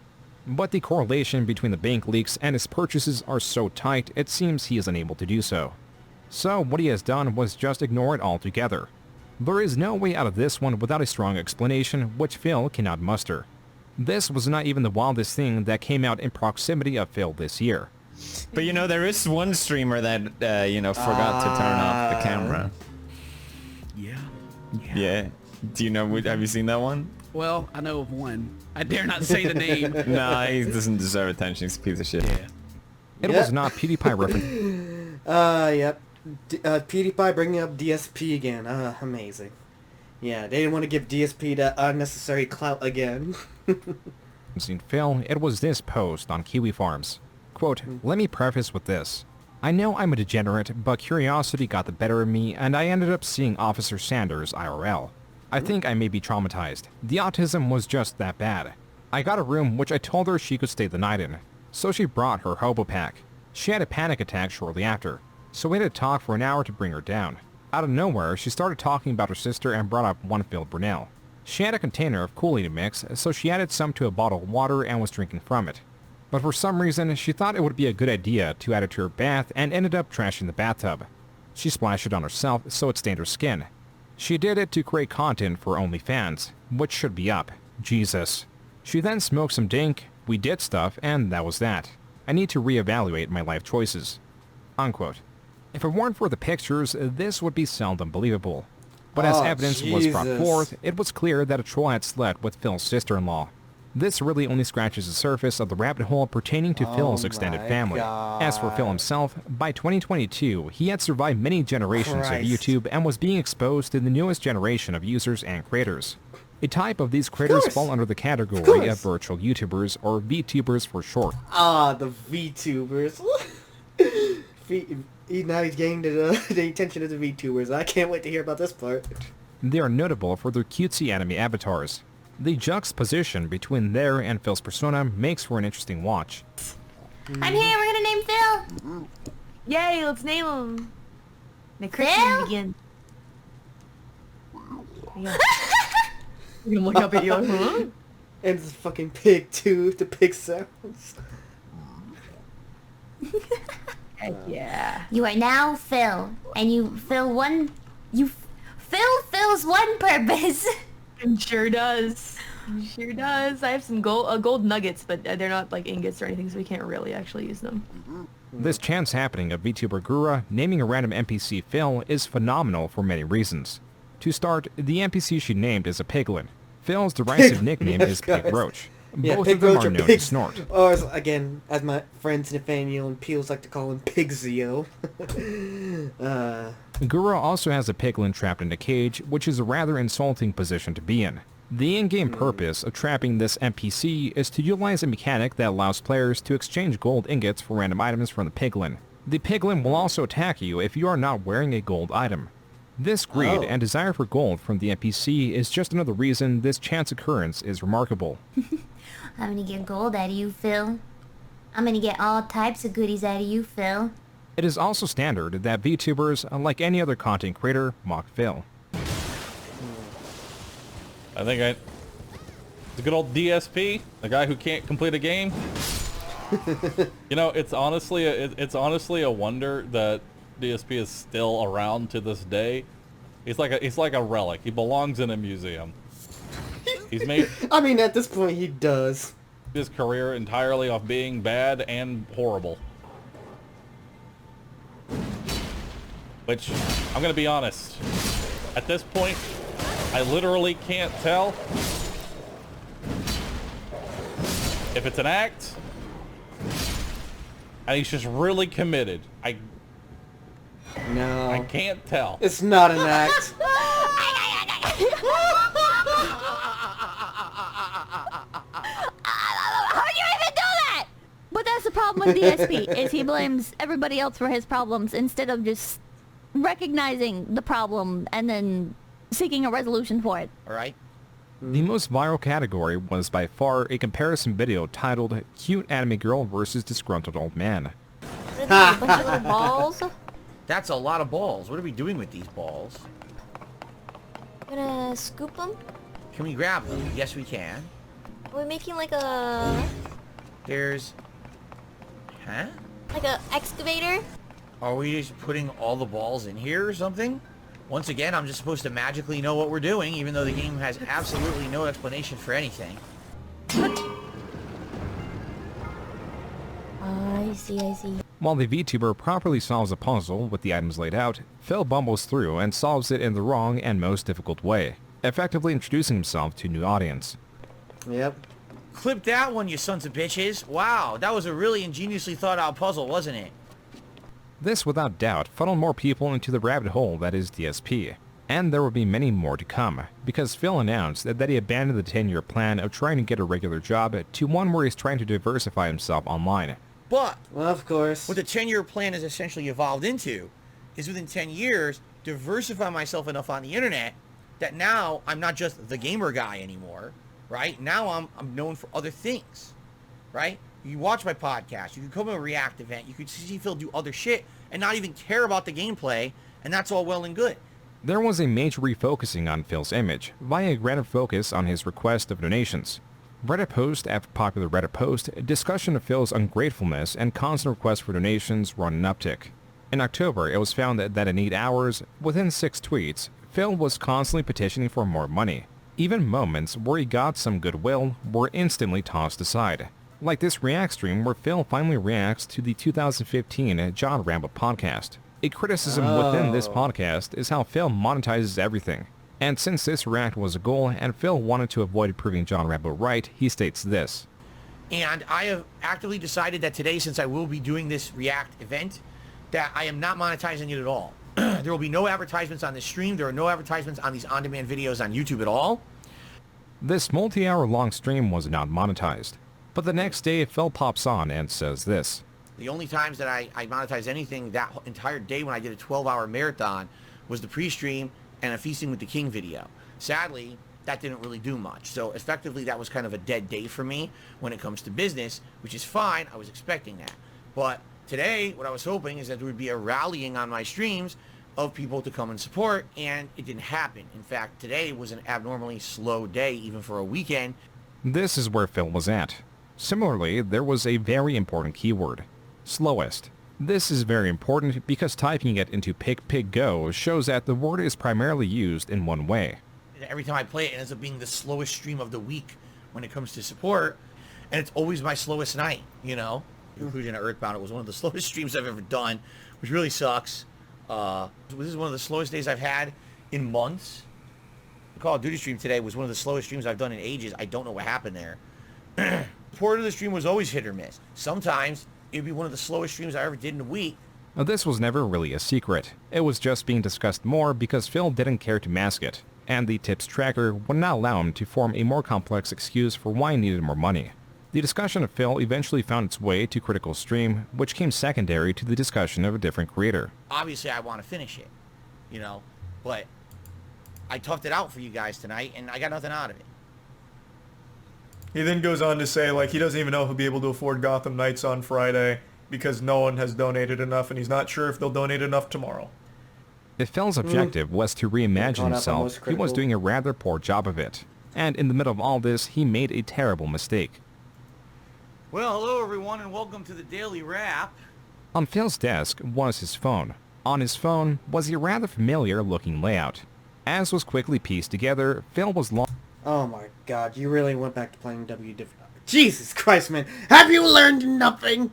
But the correlation between the bank leaks and his purchases are so tight, it seems he is unable to do so. So what he has done was just ignore it altogether. There is no way out of this one without a strong explanation, which Phil cannot muster. This was not even the wildest thing that came out in proximity of Phil this year. But there is one streamer that, forgot to turn off the camera. Yeah. Do you know, have you seen that one? Well, I know of one. I dare not say the name. Nah, he doesn't deserve attention. He's a piece of shit. Yeah. It was not PewDiePie reference. Yep. PewDiePie bringing up DSP again. Amazing. Yeah, they didn't want to give DSP that unnecessary clout again. Phil, it was this post on Kiwi Farms. Quote, "Let me preface with this. I know I'm a degenerate, but curiosity got the better of me, and I ended up seeing Officer Sanders IRL. I think I may be traumatized. The autism was just that bad. I got a room which I told her she could stay the night in, so she brought her hobo pack. She had a panic attack shortly after, so we had to talk for an hour to bring her down. Out of nowhere, she started talking about her sister and brought up one Phil Brunel. She had a container of Kool-Aid mix, so she added some to a bottle of water and was drinking from it. But for some reason, she thought it would be a good idea to add it to her bath and ended up trashing the bathtub. She splashed it on herself, so it stained her skin. She did it to create content for OnlyFans, which should be up. Jesus. She then smoked some dink, we did stuff, and that was that. I need to reevaluate my life choices. Unquote. If it weren't for the pictures, this would be seldom believable. But as evidence was brought forth, it was clear that a troll had slept with Phil's sister-in-law. This really only scratches the surface of the rabbit hole pertaining to Phil's extended family. As for Phil himself, by 2022, he had survived many generations of YouTube and was being exposed to the newest generation of users and creators. A type of these creators fall under the category of virtual YouTubers, or VTubers for short. Ah, the VTubers. Now he's getting the attention of the VTubers. I can't wait to hear about this part. They are notable for their cutesy anime avatars. The juxtaposition between their and Phil's persona makes for an interesting watch. I'm here, we're gonna name Phil! Yay, let's name him. The Phil? Christmas begins. Yeah. You're gonna look up at you like, huh? And this fucking pig too, the pig sounds. Heck yeah. You are now Phil, and you fill one... Phil fills one purpose! It sure does. It sure does. I have some gold nuggets, but they're not like ingots or anything, so we can't really actually use them. This chance happening of VTuber Gura naming a random NPC Phil is phenomenal for many reasons. To start, the NPC she named is a piglin. Phil's derisive nickname is Pig Roach. Yeah, Both Pig of them Roach are or known Pig to snort. Or again, as my friends Nathaniel and Peels like to call him, Pigzio. Gura also has a piglin trapped in a cage, which is a rather insulting position to be in. The in-game purpose of trapping this NPC is to utilize a mechanic that allows players to exchange gold ingots for random items from the piglin. The piglin will also attack you if you are not wearing a gold item. This greed and desire for gold from the NPC is just another reason this chance occurrence is remarkable. I'm gonna get gold out of you, Phil. I'm gonna get all types of goodies out of you, Phil. It is also standard that VTubers, unlike any other content creator, mock Phil. I think the good old DSP, the guy who can't complete a game. You know, it's honestly a wonder that DSP is still around to this day. He's like a relic. He belongs in a museum. He's made I mean, at this point, he does. His career entirely off being bad and horrible. Which, I'm gonna be honest, at this point, I literally can't tell if it's an act and he's just really committed. No. I can't tell. It's not an act. How'd you even do that? But that's the problem with DSP, is he blames everybody else for his problems instead of just recognizing the problem and then seeking a resolution for it. Alright. The most viral category was by far a comparison video titled Cute Anime Girl vs. Disgruntled Old Man. A bunch of little balls. That's a lot of balls. What are we doing with these balls? Gonna scoop them? Can we grab them? Yes, we can. Are we making like a... There's... Huh? like a excavator? Are we just putting all the balls in here or something? Once again, I'm just supposed to magically know what we're doing, even though the game has absolutely no explanation for anything. I see. While the VTuber properly solves a puzzle with the items laid out, Phil bumbles through and solves it in the wrong and most difficult way, effectively introducing himself to a new audience. Yep. Clip that one, you sons of bitches. Wow, that was a really ingeniously thought out puzzle, wasn't it? This, without doubt, funneled more people into the rabbit hole that is DSP. And there will be many more to come, because Phil announced that he abandoned the 10-year plan of trying to get a regular job to one where he's trying to diversify himself online. But, well, of course, what the 10-year plan has essentially evolved into is within 10 years, diversify myself enough on the internet that now I'm not just the gamer guy anymore, right? Now I'm known for other things, right? You can watch my podcast, you can come to a React event, you can see Phil do other shit and not even care about the gameplay, and that's all well and good. There was a major refocusing on Phil's image, via a greater focus on his request of donations. Reddit post after popular Reddit post, discussion of Phil's ungratefulness and constant requests for donations were on an uptick. In October, it was found that in 8 hours, within 6 tweets, Phil was constantly petitioning for more money. Even moments where he got some goodwill were instantly tossed aside. Like this react stream where Phil finally reacts to the 2015 John Rambo podcast. A criticism within this podcast is how Phil monetizes everything. And since this react was a goal and Phil wanted to avoid proving John Rambo right, he states this. And I have actively decided that today, since I will be doing this react event, that I am not monetizing it at all. There will be no advertisements on this stream. There are no advertisements on these on-demand videos on YouTube at all. This multi-hour long stream was not monetized. But the next day, Phil pops on and says this. The only times that I monetized anything that entire day when I did a 12-hour marathon was the pre-stream and a Feasting with the King video. Sadly, that didn't really do much. So effectively, that was kind of a dead day for me when it comes to business, which is fine. I was expecting that. But today, what I was hoping is that there would be a rallying on my streams of people to come and support, and it didn't happen. In fact, today was an abnormally slow day, even for a weekend. This is where Phil was at. Similarly, there was a very important keyword. Slowest. This is very important because typing it into PicPigGo shows that the word is primarily used in one way. Every time I play it, it ends up being the slowest stream of the week when it comes to support, and it's always my slowest night, you know? Including Earthbound, it was one of the slowest streams I've ever done, which really sucks. This is one of the slowest days I've had in months. The Call of Duty stream today was one of the slowest streams I've done in ages. I don't know what happened there. Support of the stream was always hit or miss. Sometimes it'd be one of the slowest streams I ever did in a week. Now, this was never really a secret. It was just being discussed more because Phil didn't care to mask it, and the tips tracker would not allow him to form a more complex excuse for why he needed more money. The discussion of Phil eventually found its way to Critical Stream, which came secondary to the discussion of a different creator. Obviously, I want to finish it, you know, but I toughed it out for you guys tonight, and I got nothing out of it. He then goes on to say, like, he doesn't even know if he'll be able to afford Gotham Knights on Friday because no one has donated enough, and he's not sure if they'll donate enough tomorrow. If Phil's objective was to reimagine himself, he was doing a rather poor job of it. And in the middle of all this, he made a terrible mistake. Well, hello everyone, and welcome to the Daily Wrap. On Phil's desk was his phone. On his phone was a rather familiar looking layout. As was quickly pieced together, Phil was Oh my god, you really went back to playing Jesus Christ, man. Have you learned nothing?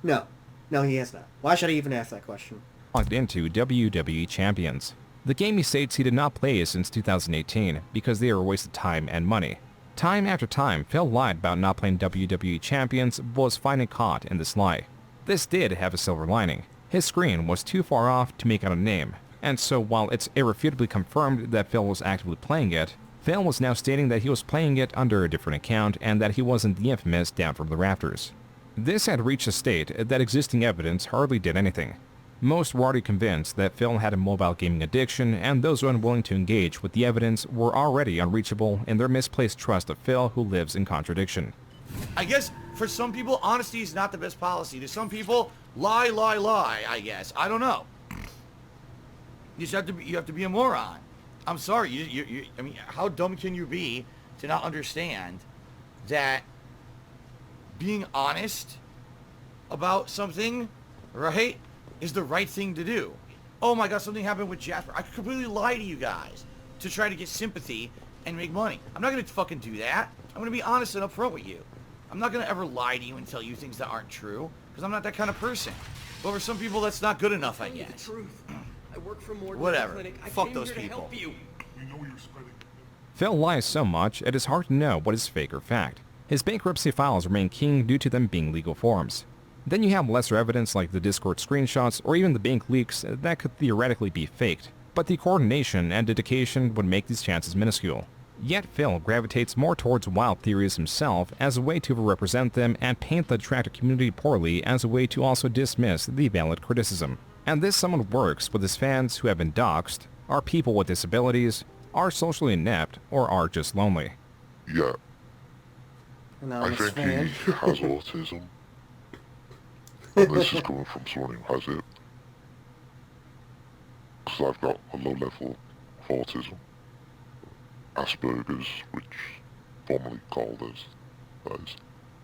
No. No, he has not. Why should I even ask that question? Logged into WWE Champions. The game he states he did not play since 2018 because they were a waste of time and money. Time after time, Phil lied about not playing WWE Champions, but was finally caught in this lie. This did have a silver lining. His screen was too far off to make out a name, and so while it's irrefutably confirmed that Phil was actively playing it, Phil was now stating that he was playing it under a different account and that he wasn't the infamous Down from the Rafters. This had reached a state that existing evidence hardly did anything. Most were already convinced that Phil had a mobile gaming addiction, and those unwilling to engage with the evidence were already unreachable in their misplaced trust of Phil, who lives in contradiction. I guess for some people, honesty is not the best policy. To some people, lie, I guess. I don't know. You have to be a moron. I'm sorry. I mean, how dumb can you be to not understand that being honest about something, right, is the right thing to do? Oh my god, something happened with Jasper. I could completely lie to you guys to try to get sympathy and make money. I'm not going to fucking do that. I'm going to be honest and upfront with you. I'm not going to ever lie to you and tell you things that aren't true, because I'm not that kind of person. But for some people, that's not good enough, I guess. I work for more Whatever. Clinic. I Fuck came those here to people. help you. Phil lies so much, it is hard to know what is fake or fact. His bankruptcy files remain king due to them being legal forms. Then you have lesser evidence like the Discord screenshots or even the bank leaks that could theoretically be faked, but the coordination and dedication would make these chances minuscule. Yet Phil gravitates more towards wild theories himself as a way to represent them and paint the detractor community poorly as a way to also dismiss the valid criticism. And this somewhat works with his fans who have been doxxed, are people with disabilities, are socially inept, or are just lonely. Yeah. I think he has autism. And this is coming from someone who has it. Because I've got a low level of autism. Asperger's, which formerly called as those.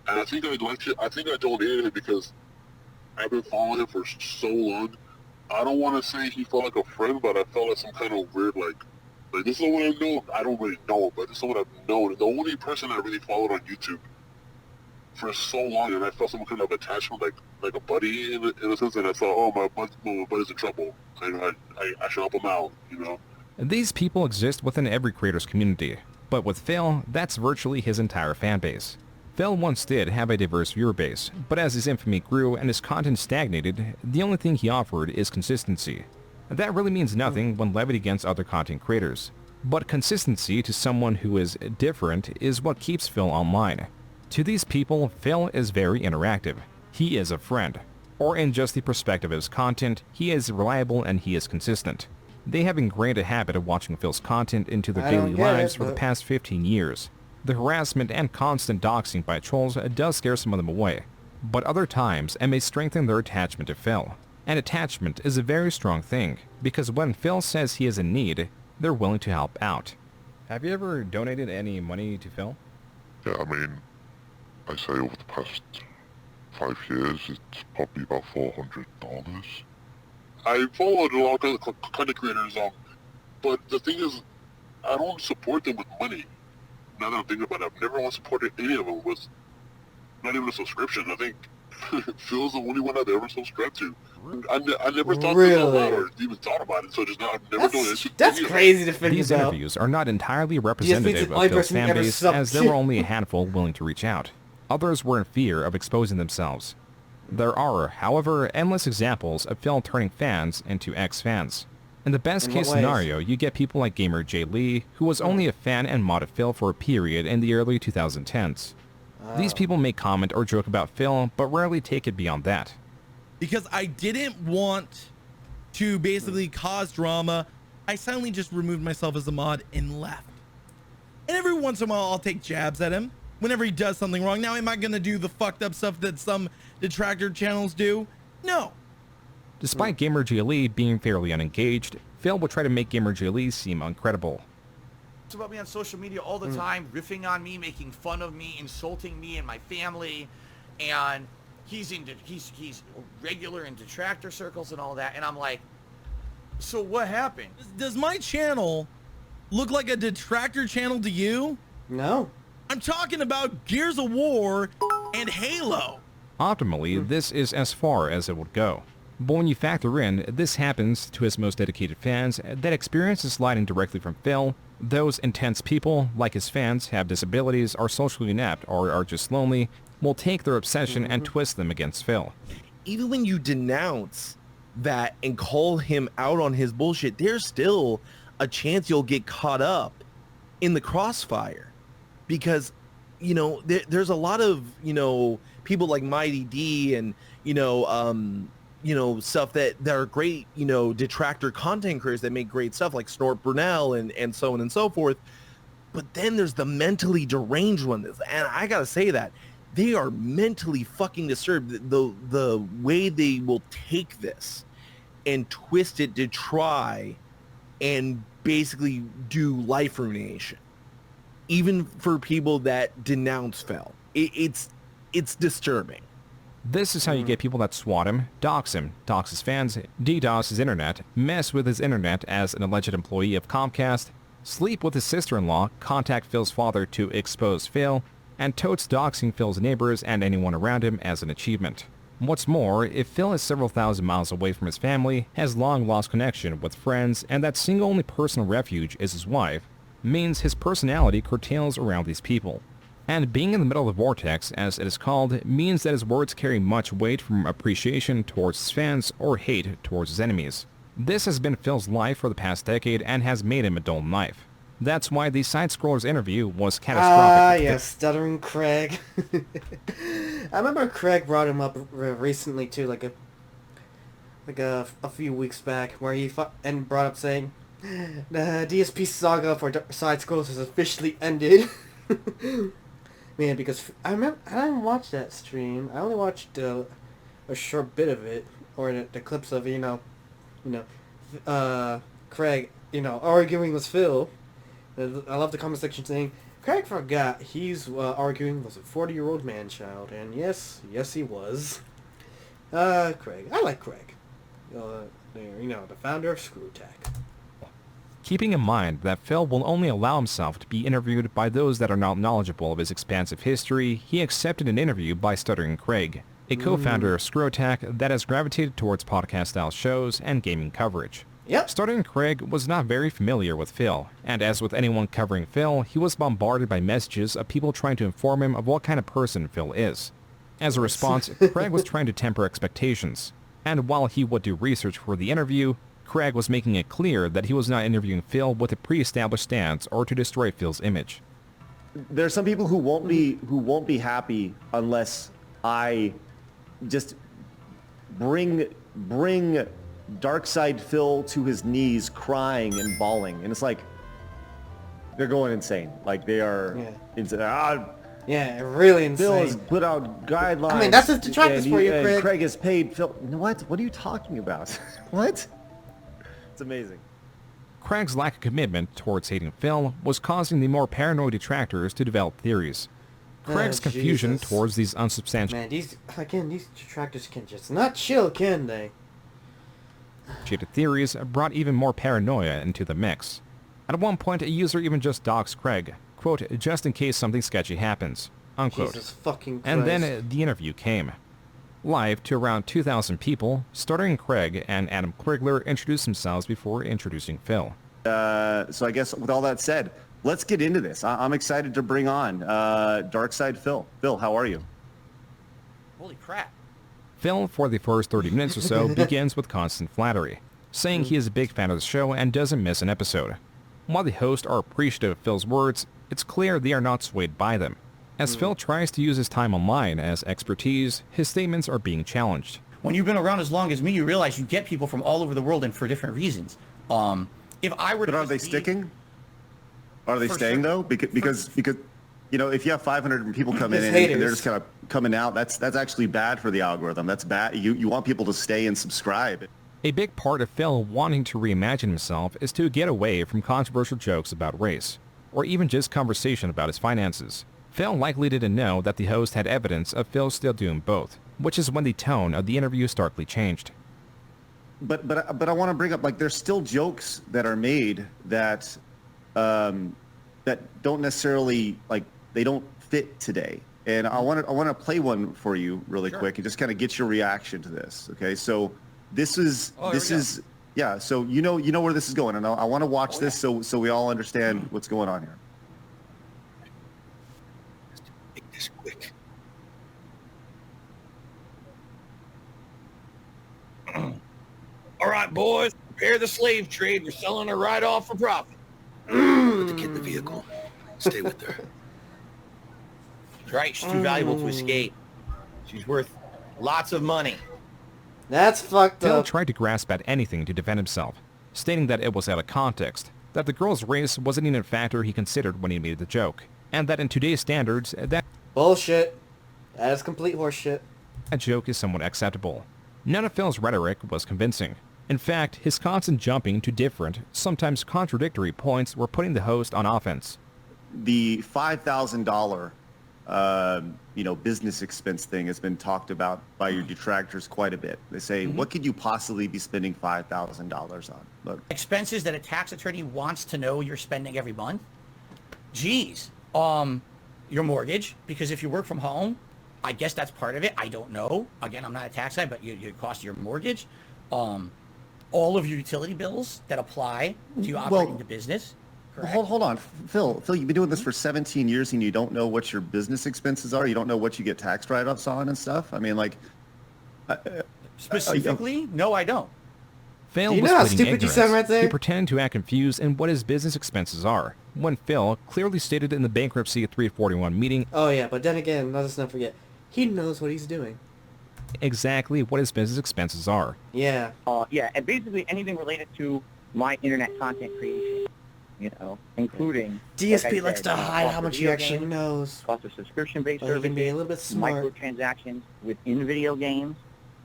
And I think I donated him because I've been following him for so long, I don't want to say he felt like a friend, but I felt like some kind of weird, like this is someone I've known. I don't really know, but this is someone I've known. The only person I really followed on YouTube for so long, and I felt some kind of attachment, like a buddy in a sense. And I thought, oh, my buddy's in trouble. I should help him out, you know. These people exist within every creator's community, but with Phil, that's virtually his entire fan base. Phil once did have a diverse viewer base, but as his infamy grew and his content stagnated, the only thing he offered is consistency. That really means nothing when levied against other content creators, but consistency to someone who is different is what keeps Phil online. To these people, Phil is very interactive. He is a friend. Or in just the perspective of his content, he is reliable and he is consistent. They have ingrained a habit of watching Phil's content into their daily lives for the past 15 years. The harassment and constant doxing by trolls does scare some of them away, but other times it may strengthen their attachment to Phil. And attachment is a very strong thing, because when Phil says he is in need, they're willing to help out. Have you ever donated any money to Phil? Yeah, I mean, I say over the past 5 years, it's probably about $400. I followed a lot of content creators, but the thing is, I don't support them with money. Now that I'm thinking about it, I've never once supported any of them with not even a subscription. I think Phil's the only one I've ever subscribed to. I never thought this out loud or even thought about it, so just now I've never done it. That's crazy to think These interviews are not entirely representative of Phil's fanbase, as there were only a handful willing to reach out. Others were in fear of exposing themselves. There are, however, endless examples of Phil turning fans into ex-fans. In the best case scenario, you get people like gamer Jay Lee, who was only a fan and mod of Phil for a period in the early 2010s. These people may comment or joke about Phil, but rarely take it beyond that. Because I didn't want to basically cause drama, I silently just removed myself as a mod and left. And every once in a while, I'll take jabs at him whenever he does something wrong. Now, am I going to do the fucked up stuff that some detractor channels do? No. Despite gamer Jay Lee being fairly unengaged, Phil will try to make gamer Jay Lee seem incredible. It's about me on social media all the time, riffing on me, making fun of me, insulting me and my family, and he's regular in detractor circles and all that, and I'm like, so what happened? Does my channel look like a detractor channel to you? No. I'm talking about Gears of War and Halo. Optimally, this is as far as it would go. But when you factor in this happens to his most dedicated fans that experience is sliding directly from Phil, those intense people, like his fans, have disabilities, are socially inept, or are just lonely, will take their obsession and twist them against Phil. Even when you denounce that and call him out on his bullshit, there's still a chance you'll get caught up in the crossfire. Because, you know, there's a lot of, you know, people like Mighty D and, stuff that are great, detractor content creators that make great stuff like Snort Brunel and so on and so forth. But then there's the mentally deranged ones. And I got to say that they are mentally fucking disturbed. The way they will take this and twist it to try and basically do life ruination. Even for people that denounce Phil. It's disturbing. This is how you get people that swat him, dox his fans, DDoS his internet, mess with his internet as an alleged employee of Comcast, sleep with his sister-in-law, contact Phil's father to expose Phil, and totes doxing Phil's neighbors and anyone around him as an achievement. What's more, if Phil is several thousand miles away from his family, has long lost connection with friends, and that single only personal refuge is his wife, means his personality curtails around these people. And being in the middle of the vortex, as it is called, means that his words carry much weight from appreciation towards his fans or hate towards his enemies. This has been Phil's life for the past decade and has made him a dull knife. That's why the Side-Scroller's interview was catastrophic. Ah, yes, Stuttering Craig. I remember Craig brought him up recently too, like a few weeks back, where he brought up saying, the DSP saga for Side-Scrollers has officially ended. Man, because I didn't watch that stream. I only watched a short bit of it, or the clips of Craig, arguing with Phil. I love the comment section saying, Craig forgot he's arguing with a 40-year-old man-child, and yes he was. Craig, I like Craig. there, you know, the founder of ScrewTech. Keeping in mind that Phil will only allow himself to be interviewed by those that are not knowledgeable of his expansive history, he accepted an interview by Stuttering Craig, a co-founder of ScrewTech that has gravitated towards podcast-style shows and gaming coverage. Yep. Stuttering Craig was not very familiar with Phil, and as with anyone covering Phil, he was bombarded by messages of people trying to inform him of what kind of person Phil is. As a response, Craig was trying to temper expectations, and while he would do research for the interview, Craig was making it clear that he was not interviewing Phil with a pre-established stance or to destroy Phil's image. There are some people who won't be happy unless I just bring DarkSydePhil to his knees crying and bawling, and it's like they're going insane. Like they are insane. Yeah, really insane. Phil has put out guidelines. I mean, that's his detractors for you, Craig. Craig has paid Phil. What? What are you talking about? What? It's amazing. Craig's lack of commitment towards hating Phil was causing the more paranoid detractors to develop theories. Craig's confusion Jesus. towards these unsubstantiated Man, these detractors can just not chill, can they? theories brought even more paranoia into the mix. At one point, a user even just doxed Craig, quote, just in case something sketchy happens, unquote. Jesus fucking Christ. And then the interview came. Live to around 2,000 people, Stuttering Craig and Adam Krigler introduced themselves before introducing Phil. So I guess with all that said, let's get into this. I'm excited to bring on DarkSydePhil. Phil, how are you? Holy crap. Phil, for the first 30 minutes or so, begins with constant flattery, saying he is a big fan of the show and doesn't miss an episode. While the hosts are appreciative of Phil's words, it's clear they are not swayed by them. As Phil tries to use his time online as expertise, his statements are being challenged. When you've been around as long as me, you realize you get people from all over the world and for different reasons. If I were to... But are they sticking? Are they staying, though? Because you know, if you have 500 people come in and they're just kind of coming out, that's actually bad for the algorithm. That's bad. You want people to stay and subscribe. A big part of Phil wanting to reimagine himself is to get away from controversial jokes about race, or even just conversation about his finances. Phil likely didn't know that the host had evidence of Phil still doing both, which is when the tone of the interview starkly changed. But I want to bring up, like, there's still jokes that are made that that don't necessarily, like, they don't fit today. And I want to play one for you really quick and just kind of get your reaction to this. Okay, so this is yeah. So you know where this is going, and I want to watch this so we all understand what's going on here. Make this quick. All right, boys, prepare the slave trade. We're selling her right off for profit. Put the kid in the vehicle. Stay with her. Right, she's too valuable to escape. She's worth lots of money. That's fucked Phil up. tried to grasp at anything to defend himself, stating that it was out of context, that the girl's race wasn't even a factor he considered when he made the joke, and that in today's standards, that bullshit. That is complete horseshit. A joke is somewhat acceptable. None of Phil's rhetoric was convincing. In fact, his constant jumping to different, sometimes contradictory points were putting the host on offense. The $5,000 business expense thing has been talked about by your detractors quite a bit. They say, what could you possibly be spending $5,000 on? Look. Expenses that a tax attorney wants to know you're spending every month? Geez. Your mortgage, because if you work from home, I guess that's part of it. I don't know. Again, I'm not a tax guy, but your cost of your mortgage, all of your utility bills that apply to you operating the business. Hold on, Phil, you've been doing this for 17 years and you don't know what your business expenses are? You don't know what you get tax write-offs on and stuff? I mean, like... Specifically? No, I don't. Phil you was know how pleading stupid you sound right there? He pretended to act confused in what his business expenses are, when Phil clearly stated in the bankruptcy 341 meeting... Oh yeah, but then again, let's not forget, he knows what he's doing. ...exactly what his business expenses are. Yeah. Yeah, and basically anything related to my internet content creation, including... DSP likes to hide how much he actually knows. Cost of subscription-based But he services, can be a little bit smart. microtransactions within video games,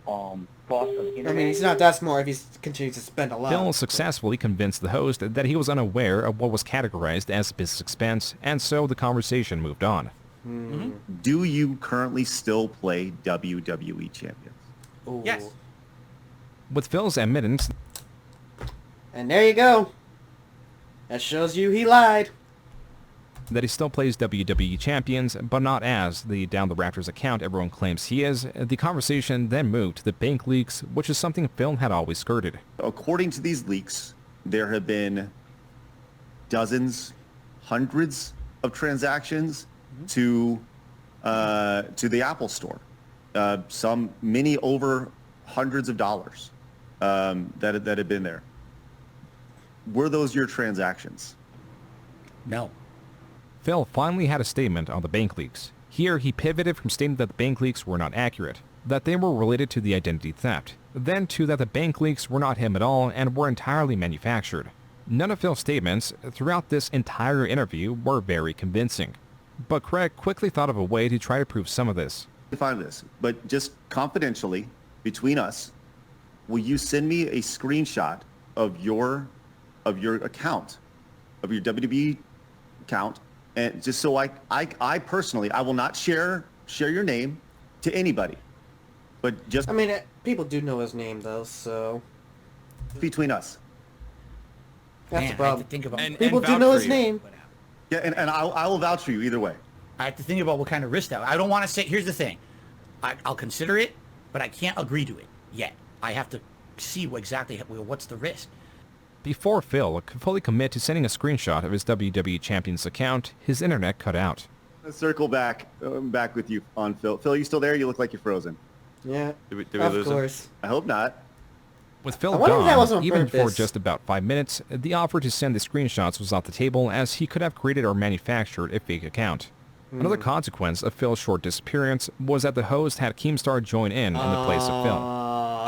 cost of internet... I mean, he's not that smart if he continues to spend a lot. Phil successfully convinced the host that he was unaware of what was categorized as business expense, and so the conversation moved on. Do you currently still play WWE Champions? Yes. With Phil's admittance And there you go. That shows you he lied. That he still plays WWE Champions, but not as the Down the Raptors account everyone claims he is. The conversation then moved to the bank leaks, which is something Phil had always skirted. According to these leaks, there have been dozens, hundreds of transactions to the Apple Store. Many over hundreds of dollars that had been there. Were those your transactions? No. Phil finally had a statement on the bank leaks. Here, he pivoted from stating that the bank leaks were not accurate, that they were related to the identity theft, then to that the bank leaks were not him at all and were entirely manufactured. None of Phil's statements throughout this entire interview were very convincing. But Craig quickly thought of a way to try to prove some of this. Find this, but just confidentially, between us, will you send me a screenshot of your account, of your WWE account, and just so I personally, I will not share your name to anybody, but just... I mean, people do know his name, though, so... Between us. That's the problem. Think about people do know his name. Yeah, and I will vouch for you either way. I have to think about what kind of risk that. I don't want to say. Here's the thing, I'll consider it, but I can't agree to it yet. I have to see exactly what's the risk. Before Phil could fully commit to sending a screenshot of his WWE Champions account, his internet cut out. Let's circle back with you on Phil. Phil, you still there? You look like you're frozen. Yeah, Did we of lose course. I hope not. With Phil I wonder if that was gone, on even for purpose. just about 5 minutes, the offer to send the screenshots was off the table as he could have created or manufactured a fake account. Another consequence of Phil's short disappearance was that the host had Keemstar join in the place of Phil.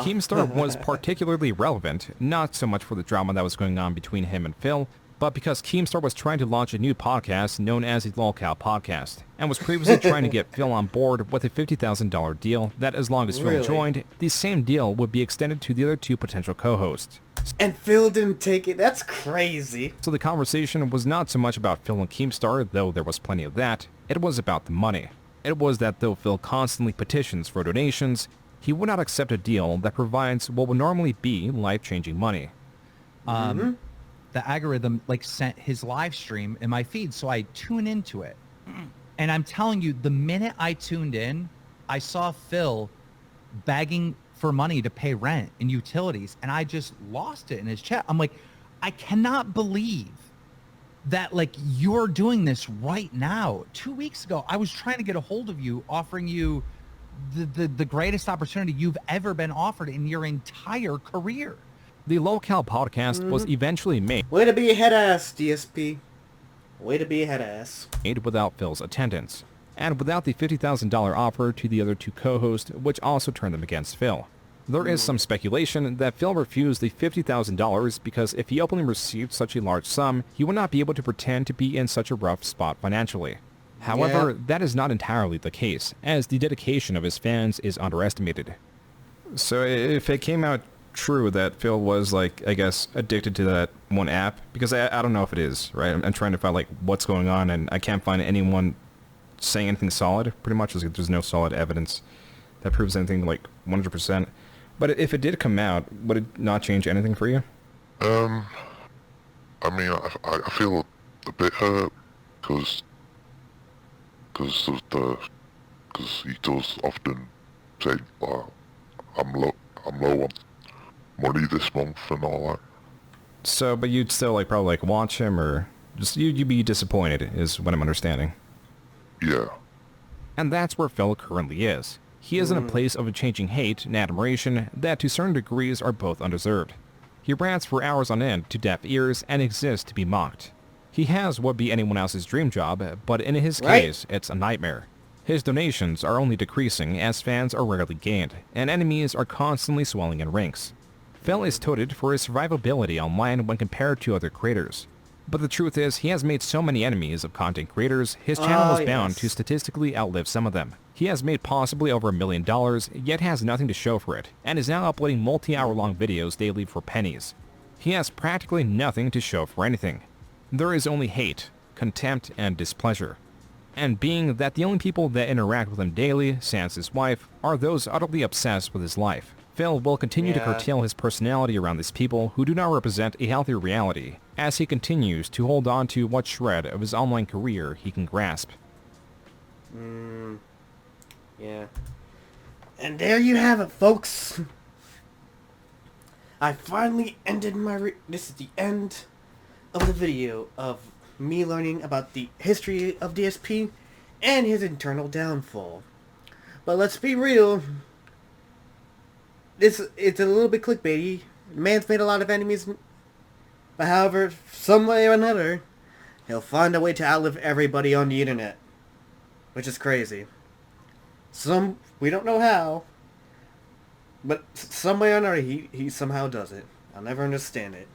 Keemstar was particularly relevant, not so much for the drama that was going on between him and Phil, but because Keemstar was trying to launch a new podcast known as the LolCal Podcast, and was previously trying to get Phil on board with a $50,000 deal that as long as Phil Really? joined, the same deal would be extended to the other two potential co-hosts. And Phil didn't take it. That's crazy. So the conversation was not so much about Phil and Keemstar, though there was plenty of that. It was about the money. It was that though Phil constantly petitions for donations, he would not accept a deal that provides what would normally be life-changing money. The algorithm sent his live stream in my feed, so I tune into it. And I'm telling you, the minute I tuned in, I saw Phil begging for money to pay rent and utilities, and I just lost it in his chat. I'm like, I cannot believe that you're doing this right now. 2 weeks ago, I was trying to get a hold of you, offering you the greatest opportunity you've ever been offered in your entire career. The LolCal Podcast was eventually made. Way to be a head ass, DSP. Way to be a head ass. Made without Phil's attendance, and without the $50,000 offer to the other two co-hosts, which also turned them against Phil. There is some speculation that Phil refused the $50,000 because if he openly received such a large sum, he would not be able to pretend to be in such a rough spot financially. However, that is not entirely the case, as the dedication of his fans is underestimated. So if it came out true that Phil was I guess addicted to that one app, because I don't know if it is, right? I'm trying to find what's going on, and I can't find anyone saying anything solid. Pretty much there's no solid evidence that proves anything 100%. But if it did come out, would it not change anything for you? I mean, I feel a bit hurt because he does often say, I'm low on money this month and all that. So, but you'd still probably watch him, or just you'd be disappointed, is what I'm understanding. Yeah. And that's where Phil currently is. He is in a place of changing hate and admiration that to certain degrees are both undeserved. He rants for hours on end to deaf ears and exists to be mocked. He has what would be anyone else's dream job, but in his case, it's a nightmare. His donations are only decreasing as fans are rarely gained, and enemies are constantly swelling in ranks. Phil is touted for his survivability online when compared to other creators. But the truth is, he has made so many enemies of content creators, his channel is bound to statistically outlive some of them. He has made possibly over $1 million, yet has nothing to show for it, and is now uploading multi-hour-long videos daily for pennies. He has practically nothing to show for anything. There is only hate, contempt, and displeasure. And being that the only people that interact with him daily, sans his wife, are those utterly obsessed with his life. Phil will continue to Yeah. curtail his personality around these people who do not represent a healthy reality, as he continues to hold on to what shred of his online career he can grasp. Yeah. And there you have it, folks. I finally ended my this is the end of the video of me learning about the history of DSP and his internal downfall. But let's be real. It's a little bit clickbaity. Man's made a lot of enemies, but however, some way or another, he'll find a way to outlive everybody on the internet, which is crazy. We don't know how, but some way or another, he somehow does it. I'll never understand it.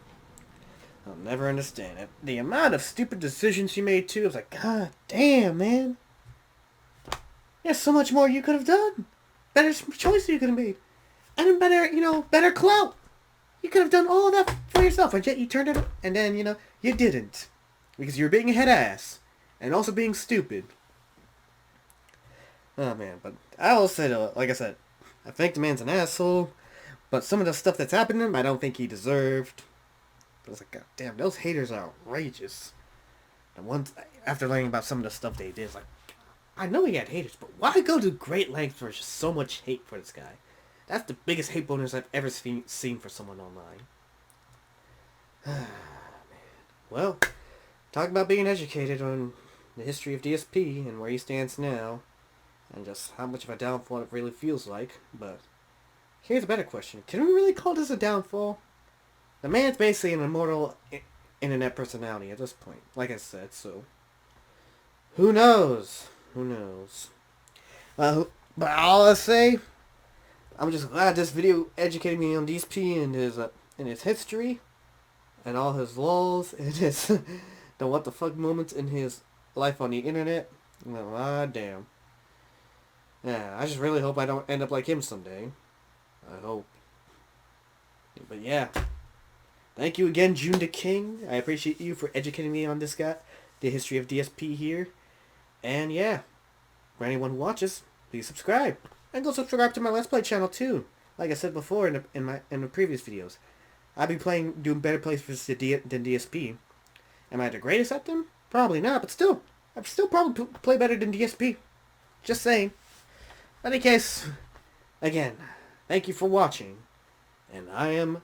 I'll never understand it. The amount of stupid decisions he made too, I was like, God damn, man. There's so much more you could have done. Better choices you could have made. And better, better clout. You could have done all of that for yourself, and yet you turned it, and then, you didn't. Because you were being a head ass. And also being stupid. Oh, man, but I will say, though, like I said, I think the man's an asshole, but some of the stuff that's happened to him, I don't think he deserved. I was like, God damn, those haters are outrageous. And once, after learning about some of the stuff they did, it's like, I know he had haters, but why go to great lengths for just so much hate for this guy? That's the biggest hate bonus I've ever seen for someone online. Man. Well, talk about being educated on the history of DSP and where he stands now, and just how much of a downfall it really feels like. But here's a better question. Can we really call this a downfall? The man's basically an immortal internet personality at this point, like I said, so who knows? Who knows? But all I say, I'm just glad this video educated me on DSP and his history, and all his laws, and his the what the fuck moments in his life on the internet. Ah, damn. Yeah, I just really hope I don't end up like him someday. I hope. But yeah. Thank you again, June the King. I appreciate you for educating me on this guy, the history of DSP here. And yeah, for anyone who watches, please subscribe. And go subscribe to my Let's Play channel too. Like I said before in the previous videos. I'll be doing better plays than DSP. Am I the greatest at them? Probably not, but still. I still probably play better than DSP. Just saying. In any case, again, thank you for watching. And I am